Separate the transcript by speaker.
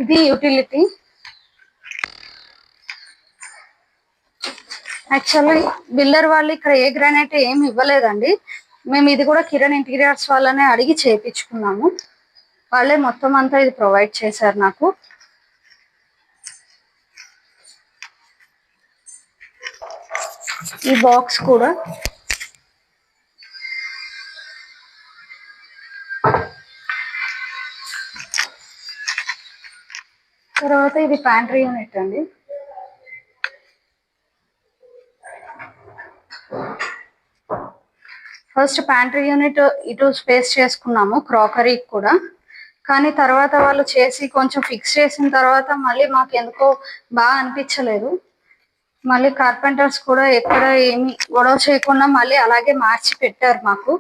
Speaker 1: ఇది utility. Actually builder వాళ్ళు ఇక్కడ ఏ గ్రానైట్ ఏమి ఇవ్వలేదండి. మేము ఇది కూడా కిరణ్ ఇంటీరియర్స్ వాళ్ళనే అడిగి చేయించుకున్నాము. వాళ్ళే మొత్తం అంతా ఇది ప్రొవైడ్ చేశారు నాకు. ఈ బాక్స్ కూడా తర్వాత ఇది ప్యాంట్రీ యూనిట్ అండి. ఫస్ట్ ప్యాంట్రీ యూనిట్ ఇటు స్పేస్ చేసుకున్నాము క్రాకరీ కూడా. కానీ తర్వాత వాళ్ళు చేసి కొంచెం ఫిక్స్ చేసిన తర్వాత మళ్ళీ మాకు ఎందుకో బాగా అనిపించలేదు. మళ్ళీ కార్పెంటర్స్ కూడా ఎక్కడ ఏమి గొడవ చేయకుండా మళ్ళీ అలాగే మార్చి పెట్టారు మాకు.